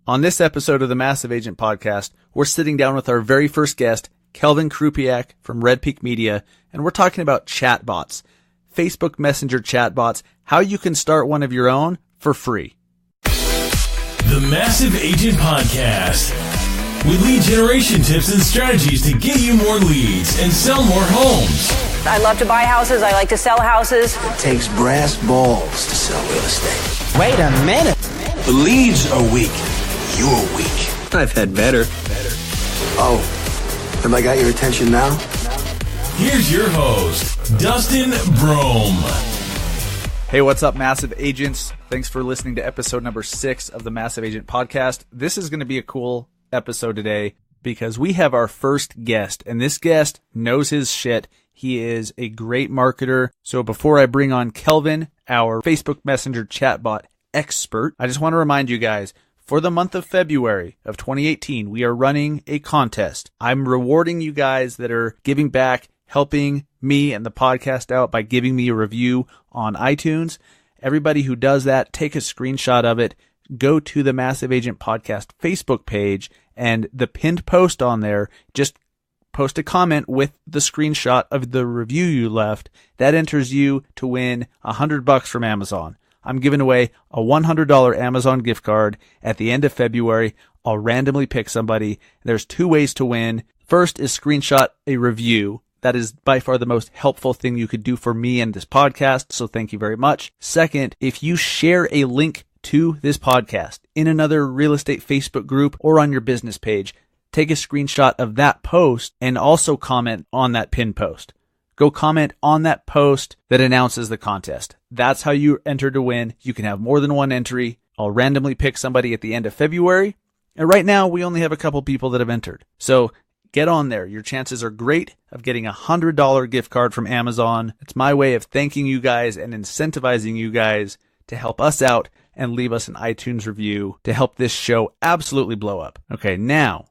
On this episode of the Massive Agent Podcast, we're sitting down with our very first guest, Kelvin Krupiak from Red Peak Media, and we're talking about chatbots, Facebook Messenger chatbots, how you can start one of your own for free. The Massive Agent Podcast, with lead generation tips and strategies to get you more leads and sell more homes. I love to buy houses. I like to sell houses. It takes brass balls to sell real estate. Wait a minute. The leads are weak. You're weak. I've had better. Oh, have I got your attention now? Here's your host, Dustin Brohm. Hey, what's up, Massive Agents? Thanks for listening to episode number 6 of the Massive Agent Podcast. This is going to be a cool episode today because we have our first guest, and this guest knows his shit. He is a great marketer. So before I bring on Kelvin, our Facebook Messenger chatbot expert, I just want to remind you guys, for the month of February of 2018, we are running a contest. I'm rewarding you guys that are giving back, helping me and the podcast out by giving me a review on iTunes. Everybody who does that, take a screenshot of it, go to the Massive Agent Podcast Facebook page, and the pinned post on there, just post a comment with the screenshot of the review you left. That enters you to win $100 from Amazon. I'm giving away a $100 Amazon gift card at the end of February. I'll randomly pick somebody. There's 2 ways to win. First is screenshot a review. That is by far the most helpful thing you could do for me and this podcast, so thank you very much. Second, if you share a link to this podcast in another real estate Facebook group or on your business page, take a screenshot of that post and also comment on that pinned post. Go comment on that post that announces the contest. That's how you enter to win. You can have more than one entry. I'll randomly pick somebody at the end of February. And right now, we only have a couple people that have entered. So get on there. Your chances are great of getting a $100 gift card from Amazon. It's my way of thanking you guys and incentivizing you guys to help us out and leave us an iTunes review to help this show absolutely blow up. Okay, now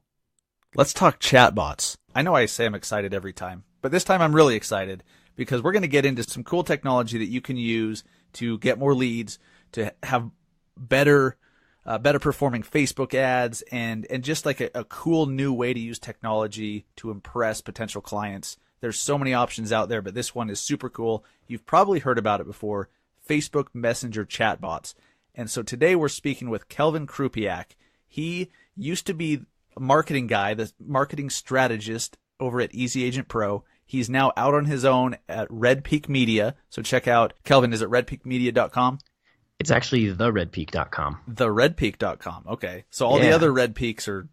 let's talk chatbots. I know I say I'm excited every time, but this time I'm really excited because we're going to get into some cool technology that you can use to get more leads, to have better performing Facebook ads, and just like a cool new way to use technology to impress potential clients. There's so many options out there, but this one is super cool. You've probably heard about it before, Facebook Messenger chatbots. And so today we're speaking with Kelvin Krupiak. He used to be a marketing guy, the marketing strategist over at Easy Agent Pro. He's now out on his own at Red Peak Media. So check out, Kelvin, is it redpeakmedia.com? It's actually theredpeak.com. Theredpeak.com. Okay. So all the other Red Peaks are,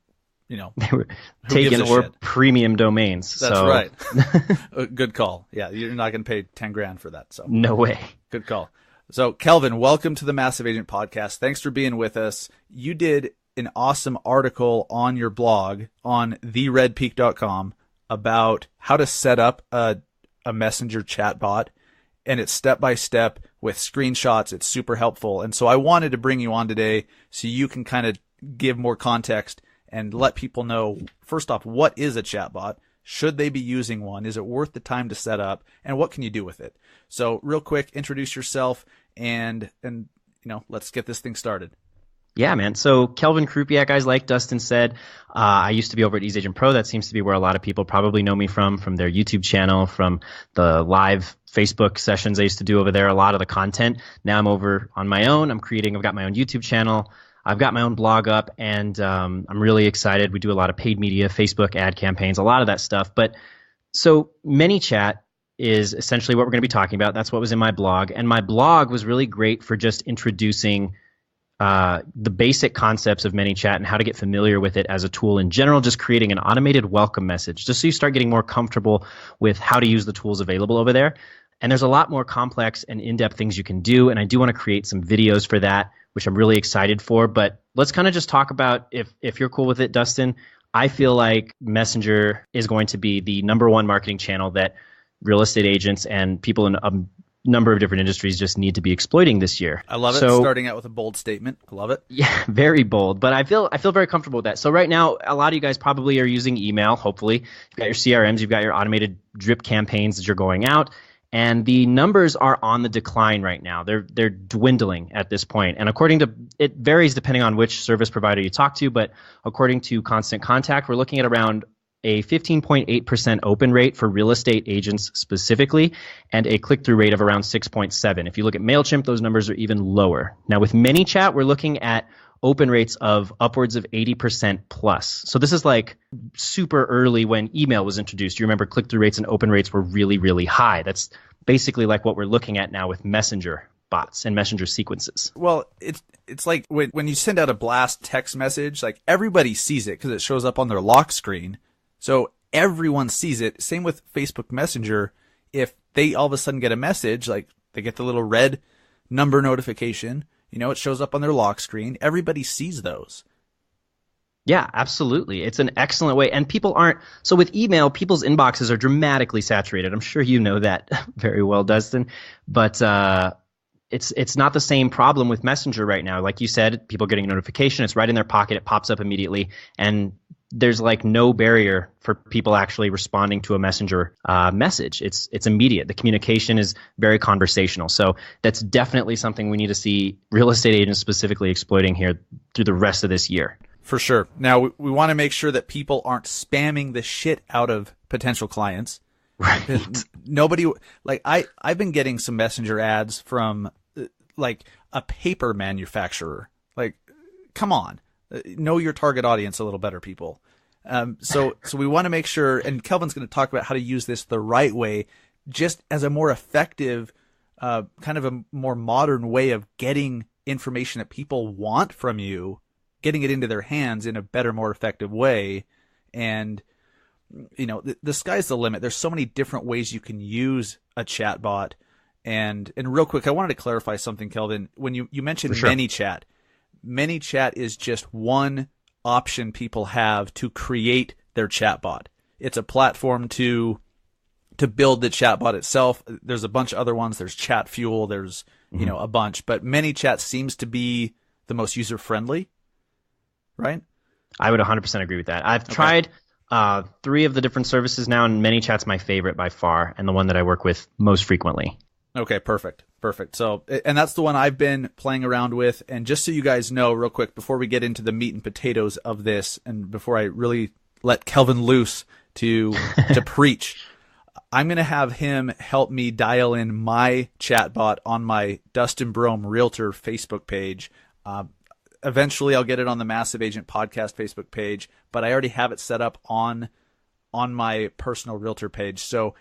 you know, they were taken or premium domains. That's right. Good call. Yeah. You're not going to pay 10 grand for that. So no way. Good call. So Kelvin, welcome to the Massive Agent Podcast. Thanks for being with us. You did an awesome article on your blog on theredpeak.com about how to set up a messenger chatbot, and it's step-by-step with screenshots. It's super helpful. And so I wanted to bring you on today so you can kind of give more context and let people know, first off, what is a chatbot? Should they be using one? Is it worth the time to set up? And what can you do with it? So real quick, introduce yourself and you know, let's get this thing started. Yeah, man. So Kelvin Krupiak, guys, like Dustin said, I used to be over at Easy Agent Pro. That seems to be where a lot of people probably know me from their YouTube channel, from the live Facebook sessions I used to do over there, a lot of the content. Now I'm over on my own. I've got my own YouTube channel. I've got my own blog up, and I'm really excited. We do a lot of paid media, Facebook ad campaigns, a lot of that stuff. But so ManyChat is essentially what we're going to be talking about. That's what was in my blog. And my blog was really great for just introducing the basic concepts of ManyChat and how to get familiar with it as a tool in general, just creating an automated welcome message, just so you start getting more comfortable with how to use the tools available over there. And there's a lot more complex and in-depth things you can do, and I do want to create some videos for that, which I'm really excited for. But let's kind of just talk about, if you're cool with it, Dustin, I feel like Messenger is going to be the number one marketing channel that real estate agents and people in a number of different industries just need to be exploiting this year. I love it. Starting out with a bold statement. I love it. Yeah, very bold. But I feel very comfortable with that. So right now, a lot of you guys probably are using email, hopefully. You've got your CRMs, you've got your automated drip campaigns that you're going out. And the numbers are on the decline right now. They're dwindling at this point. And according to, it varies depending on which service provider you talk to, but according to Constant Contact, we're looking at around a 15.8% open rate for real estate agents specifically, and a click-through rate of around 6.7. If you look at MailChimp, those numbers are even lower. Now with ManyChat, we're looking at open rates of upwards of 80% plus. So this is like super early when email was introduced. You remember click-through rates and open rates were really, really high. That's basically like what we're looking at now with messenger bots and messenger sequences. Well, it's like when you send out a blast text message, like everybody sees it because it shows up on their lock screen. So everyone sees it. Same with Facebook Messenger. If they all of a sudden get a message, like they get the little red number notification, it shows up on their lock screen. Everybody sees those. Yeah, absolutely. It's an excellent way. And people aren't, so with email, people's inboxes are dramatically saturated. I'm sure you know that very well, Dustin. But it's not the same problem with Messenger right now. Like you said, people getting a notification, it's right in their pocket, it pops up immediately. And there's like no barrier for people actually responding to a messenger message. It's immediate. The communication is very conversational. So that's definitely something we need to see real estate agents specifically exploiting here through the rest of this year. For sure. Now, we want to make sure that people aren't spamming the shit out of potential clients. Right. Nobody, like I've been getting some messenger ads from like a paper manufacturer. Like, come on. Know your target audience a little better, people. So we want to make sure, and Kelvin's going to talk about how to use this the right way, just as a more effective, kind of a more modern way of getting information that people want from you, getting it into their hands in a better, more effective way. And, the sky's the limit. There's so many different ways you can use a chatbot. And real quick, I wanted to clarify something, Kelvin. When you mentioned ManyChat, ManyChat is just one option people have to create their chatbot. It's a platform to build the chatbot itself. There's a bunch of other ones. There's ChatFuel. There's, a bunch. But ManyChat seems to be the most user-friendly, right? I would 100% agree with that. I've tried 3 of the different services now, and ManyChat's my favorite by far and the one that I work with most frequently. Okay, perfect. So, and that's the one I've been playing around with. And just so you guys know, real quick, before we get into the meat and potatoes of this, and before I really let Kelvin loose to preach, I'm going to have him help me dial in my chatbot on my Dustin Brohm Realtor Facebook page. Eventually, I'll get it on the Massive Agent Podcast Facebook page, but I already have it set up on my personal Realtor page. So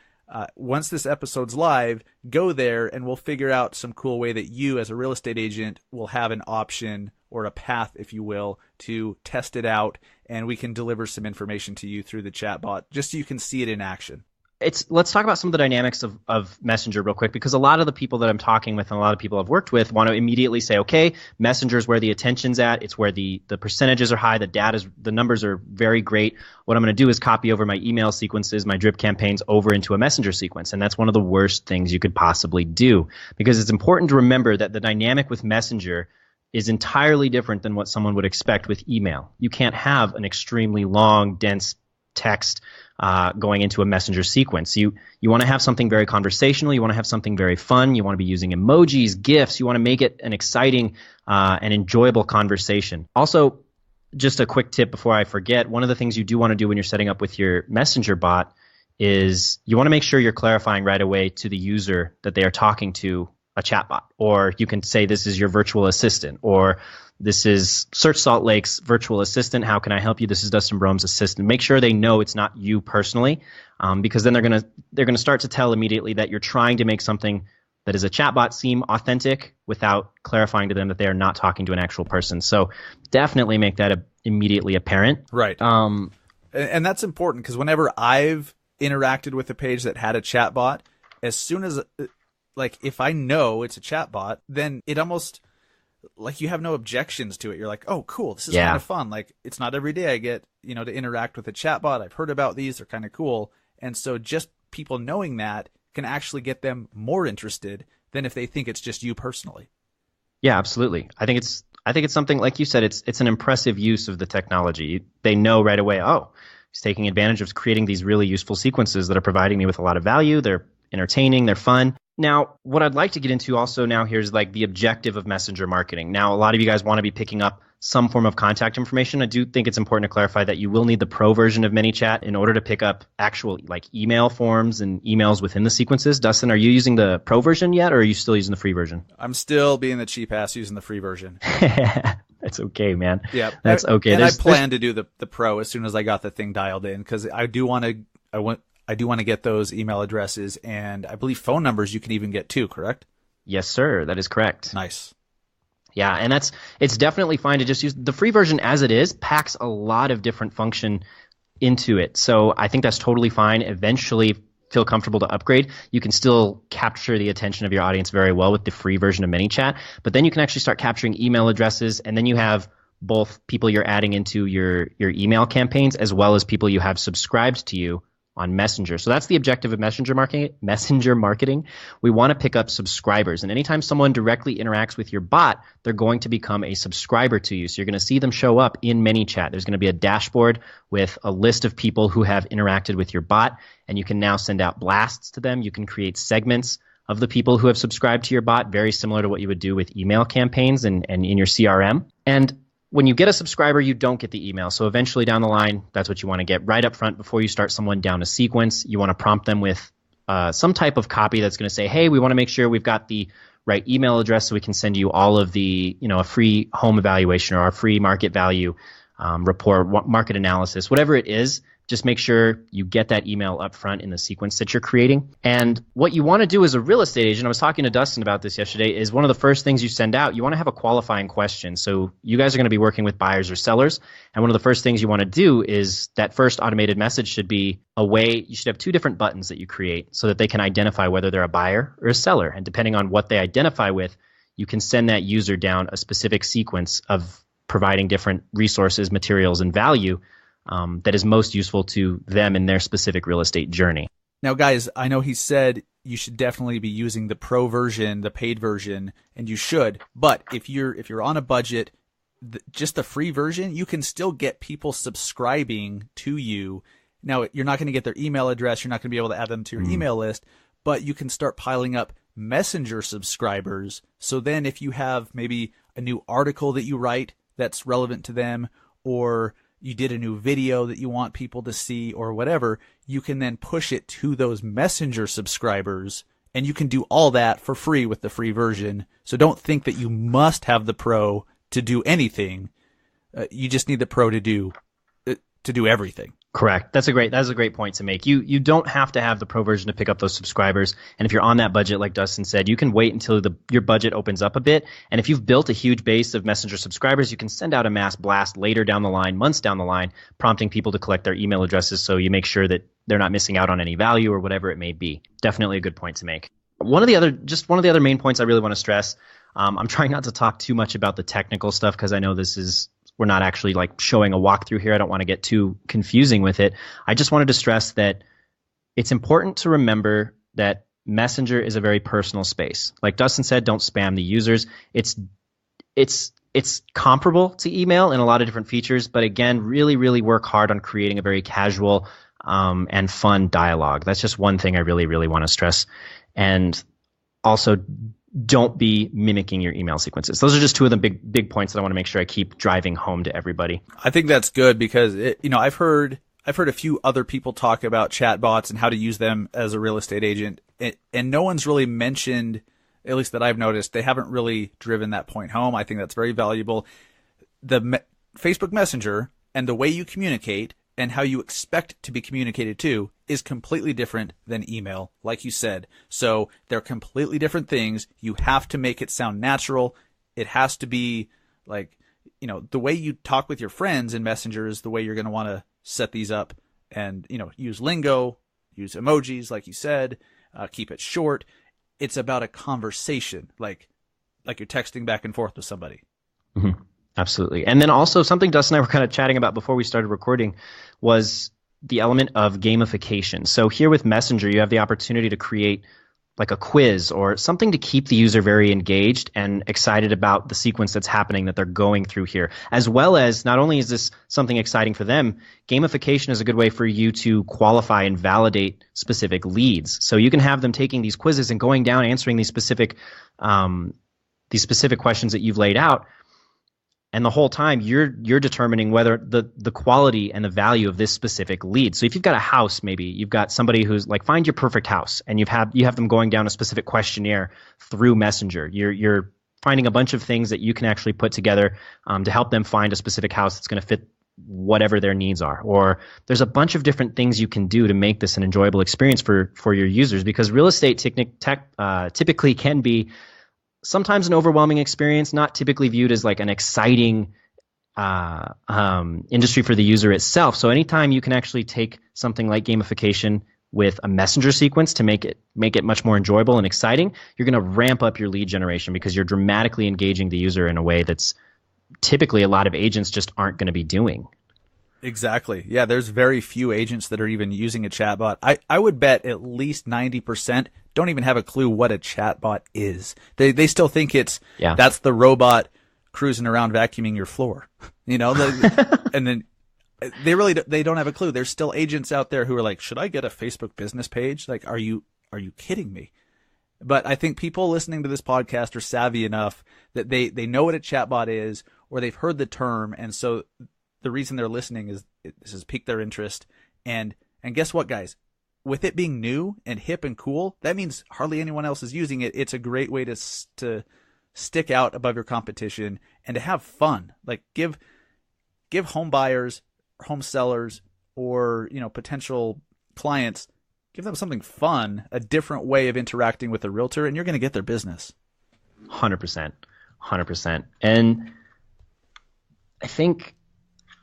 once this episode's live, go there and we'll figure out some cool way that you as a real estate agent will have an option or a path, if you will, to test it out, and we can deliver some information to you through the chatbot just so you can see it in action. Let's talk about some of the dynamics of Messenger real quick, because a lot of the people that I'm talking with and a lot of people I've worked with want to immediately say, okay, Messenger is where the attention's at. It's where the percentages are high. The numbers are very great. What I'm going to do is copy over my email sequences, my drip campaigns over into a Messenger sequence. And that's one of the worst things you could possibly do, because it's important to remember that the dynamic with Messenger is entirely different than what someone would expect with email. You can't have an extremely long, dense text going into a messenger sequence. You want to have something very conversational. You want to have something very fun. You want to be using emojis, GIFs. You want to make it an exciting and enjoyable conversation. Also, just a quick tip before I forget, one of the things you do want to do when you're setting up with your messenger bot is you want to make sure you're clarifying right away to the user that they are talking to a chatbot. Or you can say, this is your virtual assistant, or this is Search Salt Lake's virtual assistant. How can I help you? This is Dustin Brohm's assistant. Make sure they know it's not you personally, because then they're gonna start to tell immediately that you're trying to make something that is a chatbot seem authentic without clarifying to them that they are not talking to an actual person. So definitely make that immediately apparent. Right. And that's important, because whenever I've interacted with a page that had a chatbot, as soon as if I know it's a chatbot, then it almost, like, you have no objections to it. You're like, oh, cool, this is kind of fun. Like, it's not every day I get, to interact with a chatbot. I've heard about these. They're kind of cool. And so just people knowing that can actually get them more interested than if they think it's just you personally. Yeah, absolutely. I think it's something, like you said, it's an impressive use of the technology. They know right away, oh, he's taking advantage of creating these really useful sequences that are providing me with a lot of value. They're entertaining, they're fun. Now, what I'd like to get into also now here's like the objective of messenger marketing. Now, a lot of you guys want to be picking up some form of contact information. I do think it's important to clarify that you will need the pro version of ManyChat in order to pick up actual like email forms and emails within the sequences. Dustin, are you using the pro version yet, or are you still using the free version? I'm still being the cheap ass using the free version. That's okay, man. Yeah, that's okay. And I plan to do the pro as soon as I got the thing dialed in, because I do want to get those email addresses, and I believe phone numbers you can even get too, correct? Yes, sir. That is correct. Nice. Yeah, and it's definitely fine to just use the free version as it is, packs a lot of different function into it. So I think that's totally fine. Eventually feel comfortable to upgrade. You can still capture the attention of your audience very well with the free version of ManyChat, but then you can actually start capturing email addresses, and then you have both people you're adding into your email campaigns as well as people you have subscribed to you on Messenger. So that's the objective of messenger marketing. We want to pick up subscribers. And anytime someone directly interacts with your bot, they're going to become a subscriber to you. So you're going to see them show up in ManyChat. There's going to be a dashboard with a list of people who have interacted with your bot, and you can now send out blasts to them. You can create segments of the people who have subscribed to your bot, very similar to what you would do with email campaigns and in your CRM. And when you get a subscriber, you don't get the email. So eventually down the line, that's what you want to get right up front before you start someone down a sequence. You want to prompt them with some type of copy that's going to say, hey, we want to make sure we've got the right email address so we can send you all of the, a free home evaluation or our free market value report, market analysis, whatever it is. Just make sure you get that email up front in the sequence that you're creating. And what you want to do as a real estate agent, I was talking to Dustin about this yesterday, is one of the first things you send out, you want to have a qualifying question. So you guys are going to be working with buyers or sellers. And one of the first things you want to do is that first automated message should be a way, you should have two different buttons that you create so that they can identify whether they're a buyer or a seller. And depending on what they identify with, you can send that user down a specific sequence of providing different resources, materials, and value that is most useful to them in their specific real estate journey. Now, guys, I know he said you should definitely be using the pro version, the paid version, and you should. But if you're on a budget, just the free version, you can still get people subscribing to you. Now, you're not going to get their email address. You're not going to be able to add them to your email list, but you can start piling up Messenger subscribers. So then if you have maybe a new article that you write that's relevant to them, or you did a new video that you want people to see or whatever, you can then push it to those Messenger subscribers, and you can do all that for free with the free version. So don't think that you must have the pro to do anything. You just need the pro to do everything. Correct. That's a great point to make. You don't have to have the pro version to pick up those subscribers. And if you're on that budget, like Dustin said, you can wait until your budget opens up a bit. And if you've built a huge base of Messenger subscribers, you can send out a mass blast later down the line, months down the line, prompting people to collect their email addresses so you make sure that they're not missing out on any value or whatever it may be. Definitely a good point to make. One of the other main points I really want to stress, I'm trying not to talk too much about the technical stuff because I know we're not actually like showing a walkthrough here. I don't want to get too confusing with it. I just wanted to stress that it's important to remember that Messenger is a very personal space. Like Dustin said, don't spam the users. It's comparable to email in a lot of different features, but again, really, really work hard on creating a very casual and fun dialogue. That's just one thing I really, really want to stress. And also, don't be mimicking your email sequences. Those are just two of the big points that I want to make sure I keep driving home to everybody. I think that's good because I've heard a few other people talk about chatbots and how to use them as a real estate agent, and no one's really mentioned, at least that I've noticed, they haven't really driven that point home. I think that's very valuable. The Facebook Messenger and the way you communicate and how you expect to be communicated to is completely different than email, like you said. So they're completely different things. You have to make it sound natural. It has to be like, the way you talk with your friends in Messenger is the way you're going to want to set these up, and, use lingo, use emojis, like you said, keep it short. It's about a conversation, like you're texting back and forth with somebody. Mm-hmm. Absolutely. And then also something Dustin and I were kind of chatting about before we started recording was the element of gamification. So here with Messenger, you have the opportunity to create like a quiz or something to keep the user very engaged and excited about the sequence that's happening that they're going through here. As well as, not only is this something exciting for them, gamification is a good way for you to qualify and validate specific leads. So you can have them taking these quizzes and going down, answering these specific questions that you've laid out. And the whole time you're determining whether the quality and the value of this specific lead. So if you've got a house, maybe you've got somebody who's like, find your perfect house, and you have them going down a specific questionnaire through Messenger. You're finding a bunch of things that you can actually put together to help them find a specific house that's going to fit whatever their needs are. Or there's a bunch of different things you can do to make this an enjoyable experience for your users, because real estate typically can be sometimes an overwhelming experience, not typically viewed as like an exciting industry for the user itself. So anytime you can actually take something like gamification with a messenger sequence to make it much more enjoyable and exciting, you're going to ramp up your lead generation, because you're dramatically engaging the user in a way that's typically a lot of agents just aren't going to be doing. Exactly. Yeah, there's very few agents that are even using a chatbot. I would bet at least 90% don't even have a clue what a chatbot is. They still think that's the robot cruising around vacuuming your floor, and then they don't have a clue. There's still agents out there who are like, should I get a Facebook business page? Like, are you kidding me? But I think people listening to this podcast are savvy enough that they know what a chatbot is, or they've heard the term, and so the reason they're listening is this has piqued their interest. And guess what, guys? With it being new and hip and cool, that means hardly anyone else is using it. It's a great way to stick out above your competition and to have fun. Like give home buyers, home sellers, or potential clients, give them something fun, a different way of interacting with a realtor, and you're going to get their business. 100%. And I think,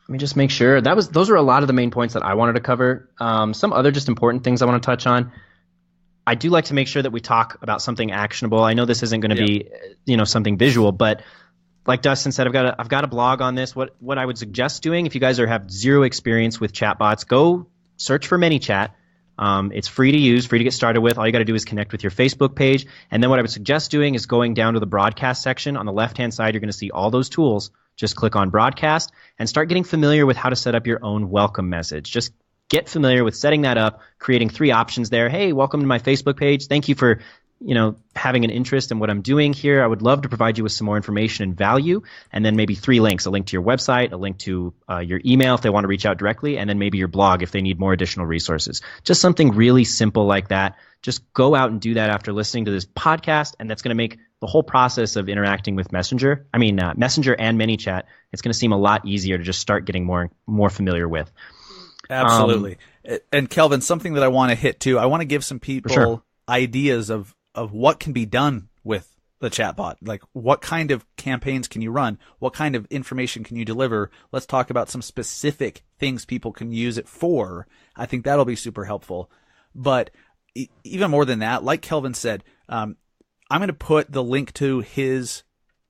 let me just make sure those are a lot of the main points that I wanted to cover. Some other just important things I want to touch on. I do like to make sure that we talk about something actionable. I know this isn't going to be, something visual, but like Dustin said, I've got a blog on this. What I would suggest doing, if you guys have zero experience with chatbots, go search for ManyChat. It's free to use, free to get started with. All you got to do is connect with your Facebook page. And then what I would suggest doing is going down to the broadcast section. On the left-hand side, you're going to see all those tools. Just click on broadcast and start getting familiar with how to set up your own welcome message. Just get familiar with setting that up, creating 3 options there. Hey, welcome to my Facebook page. Thank you for having an interest in what I'm doing here. I would love to provide you with some more information and value. And then maybe 3 links, a link to your website, a link to your email if they want to reach out directly, and then maybe your blog if they need more additional resources. Just something really simple like that. Just go out and do that after listening to this podcast, and that's going to make the whole process of interacting with Messenger and ManyChat, it's going to seem a lot easier to just start getting more familiar with. Absolutely. And Kelvin, something that I want to hit too, I want to give some people ideas of what can be done with the chatbot. Like, what kind of campaigns can you run? What kind of information can you deliver? Let's talk about some specific things people can use it for. I think that'll be super helpful. But even more than that, like Kelvin said, I'm going to put the link to his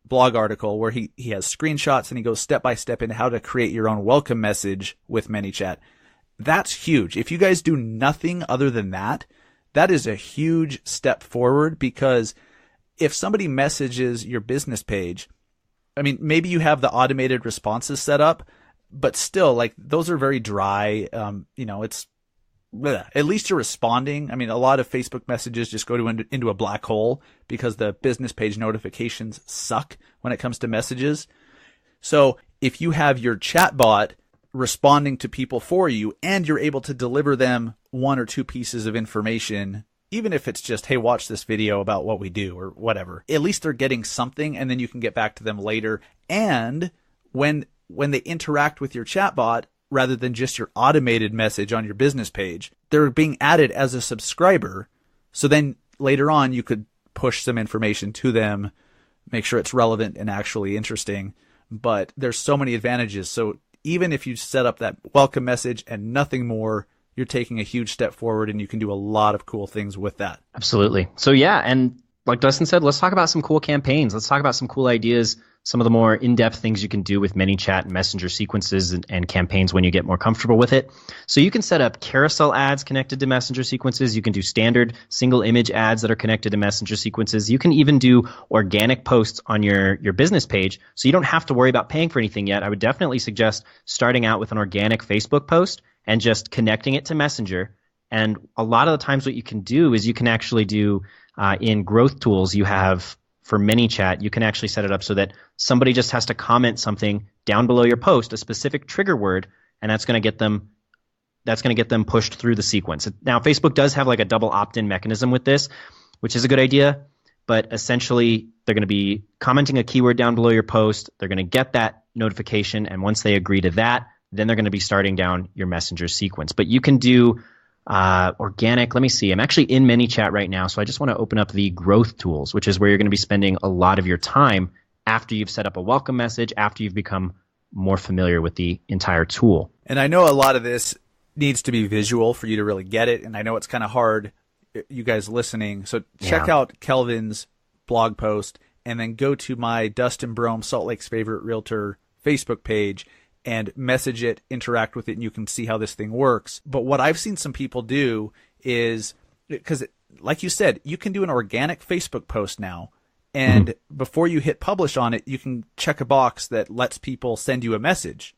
blog article where he has screenshots and he goes step by step into how to create your own welcome message with ManyChat. That's huge. If you guys do nothing other than that, that is a huge step forward, because if somebody messages your business page, I mean, maybe you have the automated responses set up, but still, like, those are very dry. It's at least you're responding. I mean, a lot of Facebook messages just go into a black hole because the business page notifications suck when it comes to messages. So if you have your chatbot responding to people for you and you're able to deliver them 1 or 2 pieces of information, even if it's just, hey, watch this video about what we do or whatever, at least they're getting something, and then you can get back to them later. And when they interact with your chatbot, rather than just your automated message on your business page, they're being added as a subscriber. So then later on, you could push some information to them, make sure it's relevant and actually interesting. But there's so many advantages. So even if you set up that welcome message and nothing more, you're taking a huge step forward, and you can do a lot of cool things with that. Absolutely. So yeah, and like Dustin said, let's talk about some cool campaigns. Let's talk about some cool ideas, some of the more in-depth things you can do with ManyChat and messenger sequences and campaigns when you get more comfortable with it. So you can set up carousel ads connected to messenger sequences. You can do standard single image ads that are connected to messenger sequences. You can even do organic posts on your business page. So you don't have to worry about paying for anything yet. I would definitely suggest starting out with an organic Facebook post and just connecting it to Messenger. And a lot of the times what you can do is you can actually do in growth tools you have for ManyChat, you can actually set it up so that somebody just has to comment something down below your post, a specific trigger word, and that's going to get them pushed through the sequence. Now, Facebook does have like a double opt-in mechanism with this, which is a good idea, but essentially they're going to be commenting a keyword down below your post. They're going to get that notification, and once they agree to that, then they're going to be starting down your Messenger sequence. But you can do organic. Let me see. I'm actually in ManyChat right now, so I just want to open up the growth tools, which is where you're going to be spending a lot of your time after you've set up a welcome message, after you've become more familiar with the entire tool. And I know a lot of this needs to be visual for you to really get it, and I know it's kind of hard, you guys listening. So check out Kelvin's blog post, and then go to my Dustin Brohm, Salt Lake's Favorite Realtor Facebook page, and message it, interact with it, and you can see how this thing works. But what I've seen some people do is, because like you said, you can do an organic Facebook post now, and before you hit publish on it, you can check a box that lets people send you a message.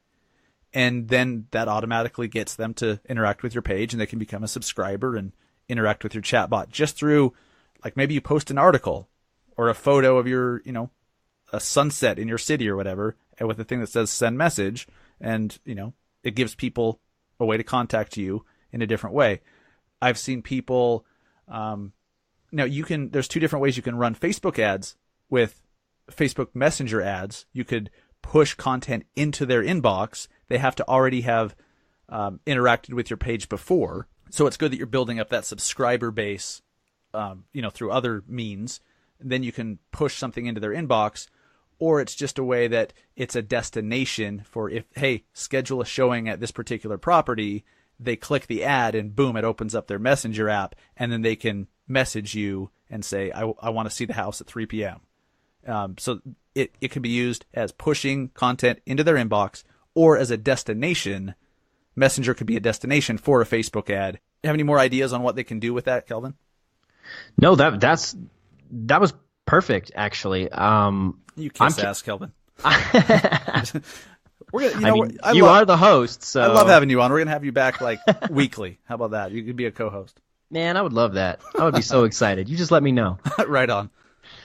And then that automatically gets them to interact with your page, and they can become a subscriber and interact with your chatbot just through, like, maybe you post an article or a photo of your, a sunset in your city or whatever, and with a thing that says send message, and, it gives people a way to contact you in a different way. I've seen people, there's two different ways you can run Facebook ads with Facebook Messenger ads. You could push content into their inbox. They have to already have interacted with your page before. So it's good that you're building up that subscriber base, through other means. And then you can push something into their inbox, or it's just a way that it's a destination for schedule a showing at this particular property. They click the ad and boom, it opens up their Messenger app, and then they can message you and say, I want to see the house at 3 p.m. So it can be used as pushing content into their inbox, or as a destination. Messenger could be a destination for a Facebook ad. Have any more ideas on what they can do with that, Kelvin? No, that was perfect, actually. You kiss ass, Kelvin. You are the host, so I love having you on. We're gonna have you back like weekly. How about that? You could be a co-host. Man, I would love that. I would be so excited. You just let me know. Right on.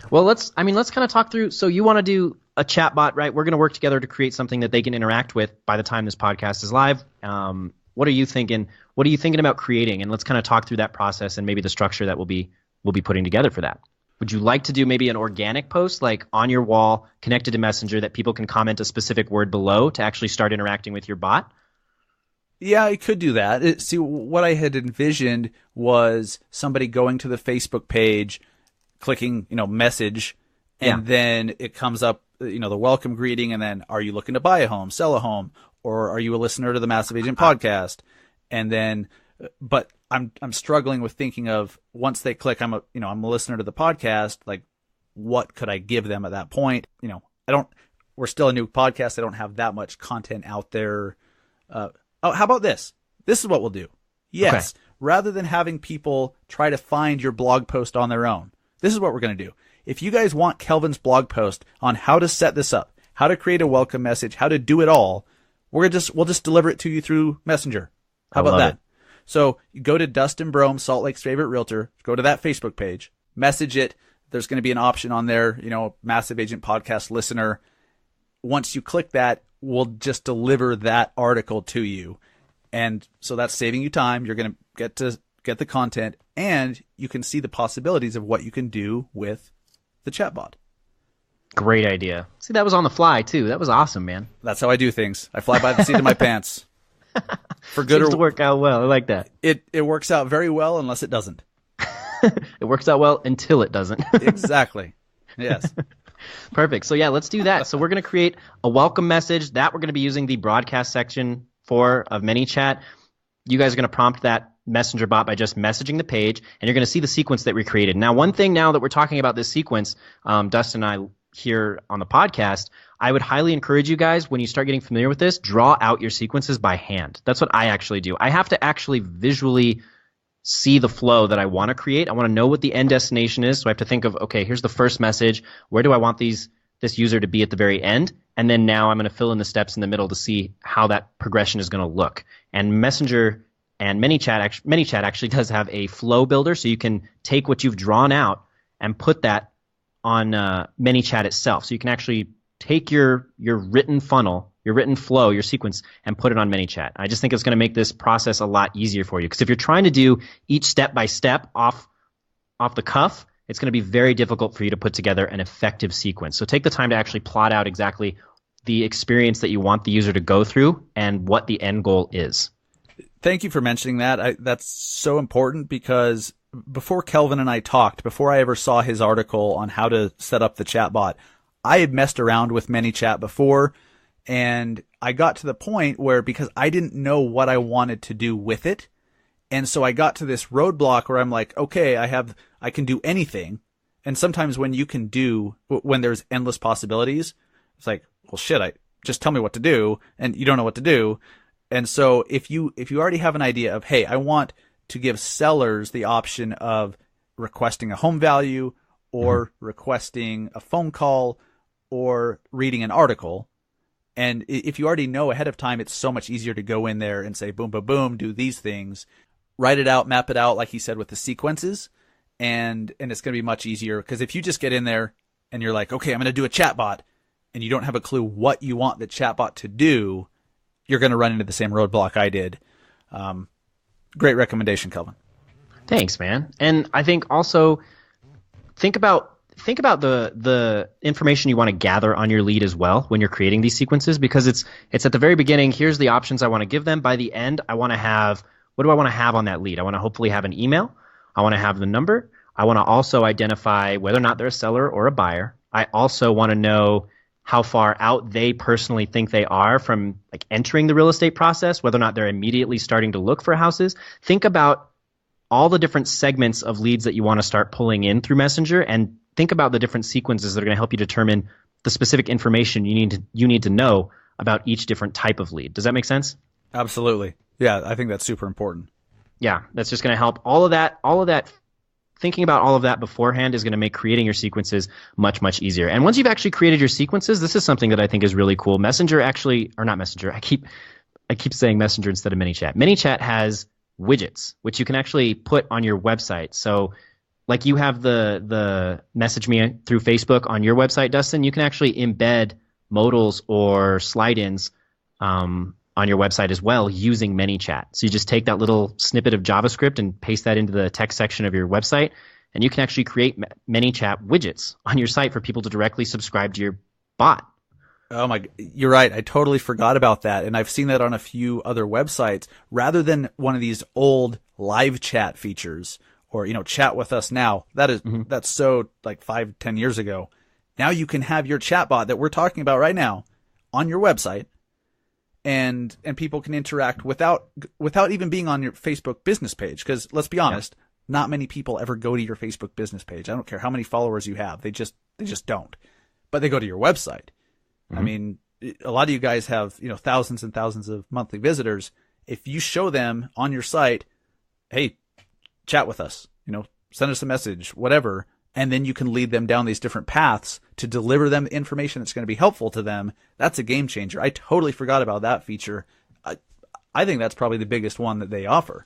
Well, let's kind of talk through. So you want to do a chatbot, right? We're going to work together to create something that they can interact with by the time this podcast is live. What are you thinking? What are you thinking about creating? And let's kind of talk through that process and maybe the structure that we'll be putting together for that. Would you like to do maybe an organic post, like on your wall, connected to Messenger, that people can comment a specific word below to actually start interacting with your bot? Yeah, I could do that. See, what I had envisioned was somebody going to the Facebook page, clicking, message, and then it comes up, the welcome greeting, and then, are you looking to buy a home, sell a home, or are you a listener to the Massive Agent podcast? And then, but I'm struggling with thinking of, once they click, I'm a listener to the podcast, like, what could I give them at that point? We're still a new podcast. I don't have that much content out there. How about this? This is what we'll do. Yes. Okay. Rather than having people try to find your blog post on their own, this is what we're going to do. If you guys want Kelvin's blog post on how to set this up, how to create a welcome message, how to do it all, we'll just deliver it to you through Messenger. How about that? So you go to Dustin Brohm, Salt Lake's Favorite Realtor, go to that Facebook page, message it. There's going to be an option on there, Massive Agent Podcast Listener. Once you click that, we'll just deliver that article to you. And so that's saving you time. You're going to get the content, and you can see the possibilities of what you can do with the chatbot. Great idea. See, that was on the fly too. That was awesome, man. That's how I do things. I fly by the seat of my pants. For good Seems to work out well. I like that. It works out very well unless it doesn't. It works out well until it doesn't. Exactly. Yes. Perfect. So yeah, let's do that. So we're going to create a welcome message that we're going to be using the broadcast section of ManyChat. You guys are going to prompt that Messenger bot by just messaging the page, and you're going to see the sequence that we created. Now, one thing now that we're talking about this sequence, Dustin and I here on the podcast, I would highly encourage you guys, when you start getting familiar with this, draw out your sequences by hand. That's what I actually do. I have to actually visually see the flow that I want to create. I want to know what the end destination is. So I have to think of, okay, here's the first message. Where do I want this user to be at the very end? And then now I'm going to fill in the steps in the middle to see how that progression is going to look. And Messenger and ManyChat actually does have a flow builder, so you can take what you've drawn out and put that on ManyChat itself. So you can actually take your written funnel, your written flow, your sequence, and put it on ManyChat. I just think it's going to make this process a lot easier for you. Because if you're trying to do each step by step off the cuff, it's going to be very difficult for you to put together an effective sequence. So take the time to actually plot out exactly the experience that you want the user to go through and what the end goal is. Thank you for mentioning that. That's so important, because before Kelvin and I talked, before I ever saw his article on how to set up the chatbot, I had messed around with ManyChat before, and I got to the point where, because I didn't know what I wanted to do with it, and so I got to this roadblock where I'm like, okay, I can do anything. And sometimes when there's endless possibilities, it's like, well, shit, just tell me what to do, and you don't know what to do. And so if you already have an idea of, hey, I want to give sellers the option of requesting a home value or requesting a phone call or reading an article, and if you already know ahead of time, it's so much easier to go in there and say, boom, boom, boom, do these things, write it out, map it out, like he said, with the sequences, and it's going to be much easier. Because if you just get in there and you're like, okay, I'm going to do a chatbot, and you don't have a clue what you want the chatbot to do, you're going to run into the same roadblock I did. Great recommendation, Kelvin. Thanks, man. And I think also think about the information you want to gather on your lead as well when you're creating these sequences, because it's at the very beginning, here's the options I want to give them. By the end, what do I want to have on that lead? I want to hopefully have an email. I want to have the number. I want to also identify whether or not they're a seller or a buyer. I also want to know how far out they personally think they are from like entering the real estate process, whether or not they're immediately starting to look for houses. Think about all the different segments of leads that you want to start pulling in through Messenger, and think about the different sequences that are going to help you determine the specific information you need to know about each different type of lead. Does that make sense? Absolutely. Yeah, I think that's super important. Yeah, that's just going to help. All of that, thinking about all of that beforehand is going to make creating your sequences much, much easier. And once you've actually created your sequences, this is something that I think is really cool. Messenger actually, or not Messenger, I keep saying Messenger instead of ManyChat. ManyChat has widgets, which you can actually put on your website. So like you have the message me through Facebook on your website, Dustin, you can actually embed modals or slide-ins on your website as well using ManyChat. So you just take that little snippet of JavaScript and paste that into the text section of your website, and you can actually create ManyChat widgets on your site for people to directly subscribe to your bot. Oh my, you're right. I totally forgot about that. And I've seen that on a few other websites. Rather than one of these old live chat features or, chat with us now, that's so like 5-10 years ago. Now you can have your chatbot that we're talking about right now on your website, and people can interact without even being on your Facebook business page. Because let's be honest, not many people ever go to your Facebook business page. I don't care how many followers you have. They just don't. But they go to your website. I mean, a lot of you guys have, thousands and thousands of monthly visitors. If you show them on your site, hey, chat with us, send us a message, whatever, and then you can lead them down these different paths to deliver them the information that's going to be helpful to them, that's a game changer. I totally forgot about that feature. I think that's probably the biggest one that they offer.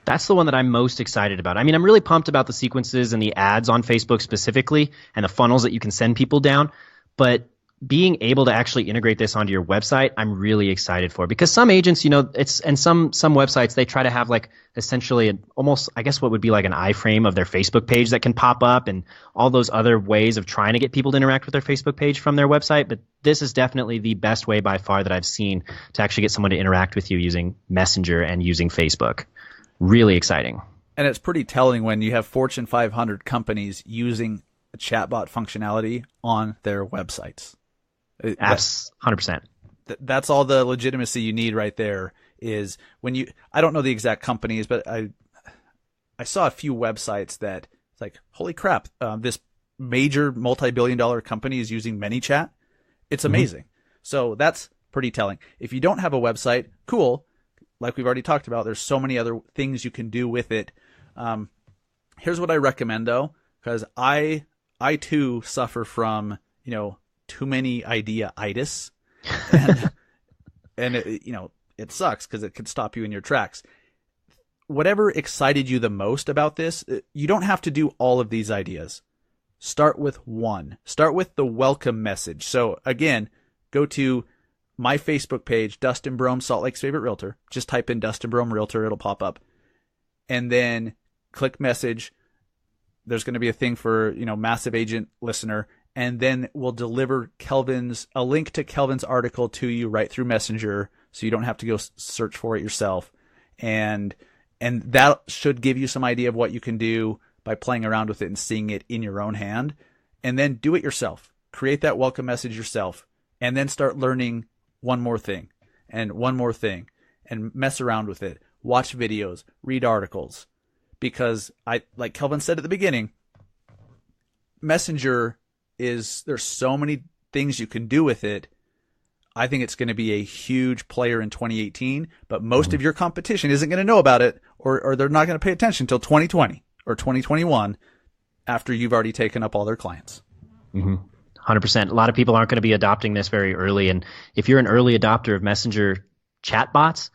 That's the one that I'm most excited about. I mean, I'm really pumped about the sequences and the ads on Facebook specifically and the funnels that you can send people down, but being able to actually integrate this onto your website, I'm really excited for, because some agents, some websites, they try to have like essentially almost, I guess, what would be like an iframe of their Facebook page that can pop up and all those other ways of trying to get people to interact with their Facebook page from their website. But this is definitely the best way by far that I've seen to actually get someone to interact with you using Messenger and using Facebook. Really exciting. And it's pretty telling when you have Fortune 500 companies using a chatbot functionality on their websites. That's 100%. That's all the legitimacy you need right there, is I don't know the exact companies, but I saw a few websites that it's like, holy crap, this major multi-billion-dollar company is using ManyChat. It's amazing. So that's pretty telling. If you don't have a website, cool. Like we've already talked about, there's so many other things you can do with it. Here's what I recommend though, because I too suffer from, too many idea-itis. And it, it sucks because it could stop you in your tracks. Whatever excited you the most about this, you don't have to do all of these ideas. Start with one. Start with the welcome message. So again, go to my Facebook page, Dustin Brohm, Salt Lake's favorite realtor. Just type in Dustin Brohm Realtor. It'll pop up. And then click message. There's going to be a thing for, massive agent listener. And then we'll deliver a link to Kelvin's article to you right through Messenger. So you don't have to go search for it yourself. And that should give you some idea of what you can do by playing around with it and seeing it in your own hand. And then do it yourself. Create that welcome message yourself. And then start learning one more thing and one more thing and mess around with it. Watch videos, read articles. Because like Kelvin said at the beginning, Messenger there's so many things you can do with it. I think it's going to be a huge player in 2018, but most of your competition isn't going to know about it or they're not going to pay attention until 2020 or 2021 after you've already taken up all their clients. 100%. A lot of people aren't going to be adopting this very early. And if you're an early adopter of Messenger chatbots,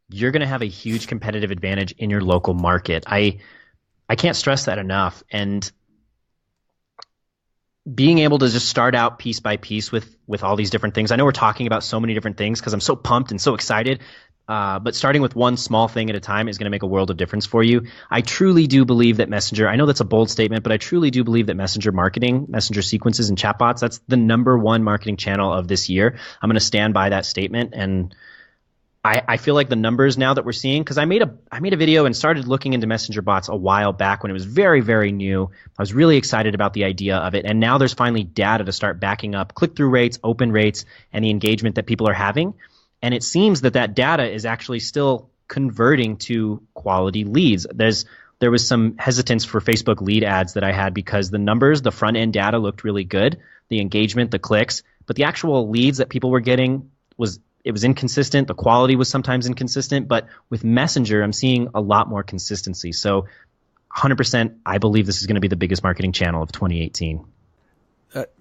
you're going to have a huge competitive advantage in your local market. I can't stress that enough. And being able to just start out piece by piece with all these different things. I know we're talking about so many different things because I'm so pumped and so excited. But starting with one small thing at a time is going to make a world of difference for you. I truly do believe that Messenger, I know that's a bold statement, but I truly do believe that Messenger marketing, Messenger sequences and chatbots, that's the number one marketing channel of this year. I'm going to stand by that statement. And I feel like the numbers now that we're seeing, because I made a video and started looking into Messenger bots a while back when it was very, very new. I was really excited about the idea of it. And now there's finally data to start backing up click-through rates, open rates, and the engagement that people are having. And it seems that data is actually still converting to quality leads. There was some hesitance for Facebook lead ads that I had because the numbers, the front-end data looked really good, the engagement, the clicks, but the actual leads that people were getting was inconsistent. The quality was sometimes inconsistent, but with Messenger, I'm seeing a lot more consistency. So 100%, I believe this is going to be the biggest marketing channel of 2018.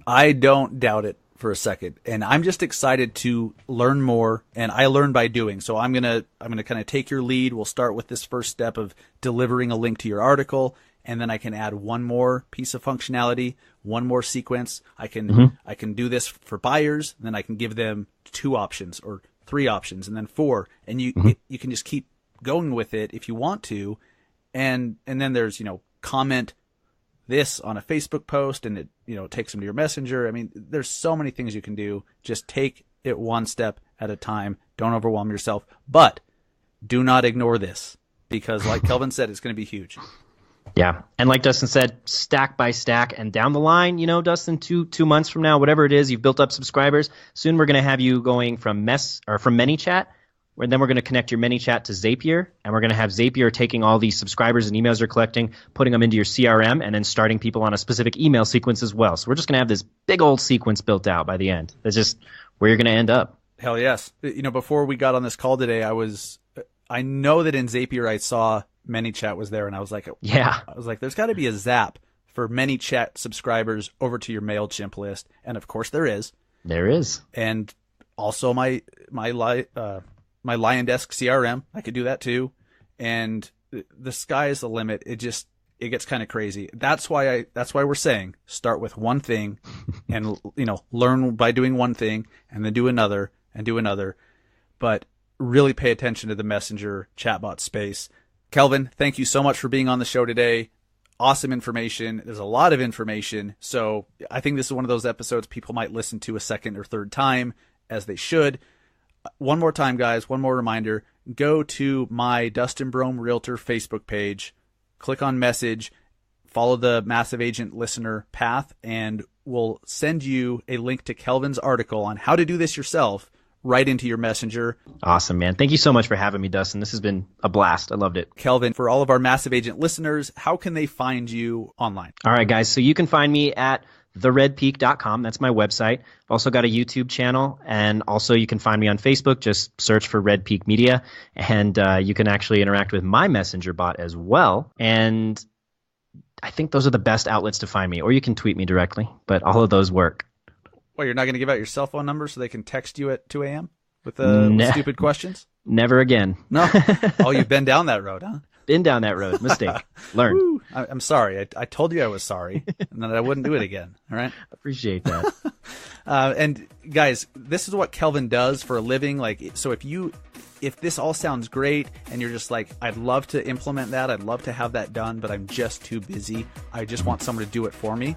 I don't doubt it for a second. And I'm just excited to learn more, and I learn by doing. So I'm going to kind of take your lead. We'll start with this first step of delivering a link to your article, and then I can add one more piece of functionality, one more sequence. I can do this for buyers, and then I can give them 2 options or 3 options and then 4. And you can just keep going with it if you want to. And then there's, comment this on a Facebook post and it, takes them to your Messenger. I mean, there's so many things you can do. Just take it one step at a time. Don't overwhelm yourself, but do not ignore this because like Kelvin said, it's going to be huge. Yeah. And like Dustin said, stack by stack, and down the line, Dustin, two months from now, whatever it is, you've built up subscribers. Soon we're going to have you going from ManyChat, and then we're going to connect your ManyChat to Zapier, and we're going to have Zapier taking all these subscribers and emails you're collecting, putting them into your CRM, and then starting people on a specific email sequence as well. So we're just going to have this big old sequence built out by the end. That's just where you're going to end up. Hell yes. Before we got on this call today, I know that in Zapier I saw ManyChat was there, and I was like, there's got to be a zap for ManyChat subscribers over to your MailChimp list, and of course there is. There is. And also my LionDesk CRM, I could do that too. And the sky is the limit. It gets kind of crazy. That's why we're saying start with one thing, and learn by doing one thing, and then do another and do another. But really pay attention to the Messenger chatbot space. Kelvin, thank you so much for being on the show today. Awesome information. There's a lot of information. So I think this is one of those episodes people might listen to a second or third time, as they should. One more time, guys, one more reminder. Go to my Dustin Brohm Realtor Facebook page, click on message, follow the Massive Agent listener path, and we'll send you a link to Kelvin's article on how to do this yourself right into your messenger. Awesome, man. Thank you so much for having me, Dustin. This has been a blast. I loved it. Kelvin, for all of our Massive Agent listeners, how can they find you online? All right, guys. So you can find me at theredpeak.com. That's my website. I've also got a YouTube channel, and also you can find me on Facebook. Just search for Red Peak Media, and you can actually interact with my messenger bot as well. And I think those are the best outlets to find me, or you can tweet me directly, but all of those work. Well, you're not going to give out your cell phone number so they can text you at 2 a.m. with stupid questions? Never again. No. Oh, you've been down that road, huh? Been down that road. Mistake. Learned. I'm sorry. I told you I was sorry and that I wouldn't do it again. All right. Appreciate that. And guys, this is what Kelvin does for a living. Like, so if this all sounds great and you're just like, I'd love to implement that, I'd love to have that done, but I'm just too busy, I just want someone to do it for me,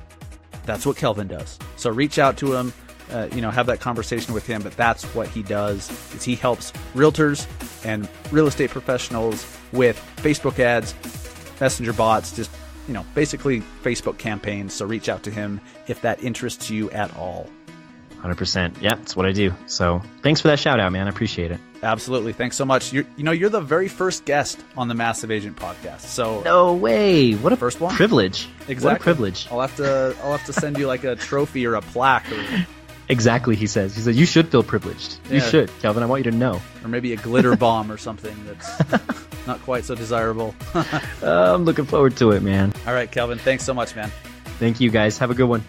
that's what Kelvin does. So reach out to him, have that conversation with him, but that's what he does, is he helps realtors and real estate professionals with Facebook ads, messenger bots, just, basically Facebook campaigns. So reach out to him if that interests you at all. 100%. Yeah, that's what I do. So thanks for that shout out, man. I appreciate it. Absolutely. Thanks so much. You're the very first guest on the Massive Agent podcast. So no way. What a first one? Privilege. Exactly. What a privilege. I'll have to send you like a trophy or a plaque. Exactly, he says. He says, you should feel privileged. Yeah. You should, Kelvin. I want you to know. Or maybe a glitter bomb or something that's not quite so desirable. I'm looking forward to it, man. All right, Kelvin. Thanks so much, man. Thank you, guys. Have a good one.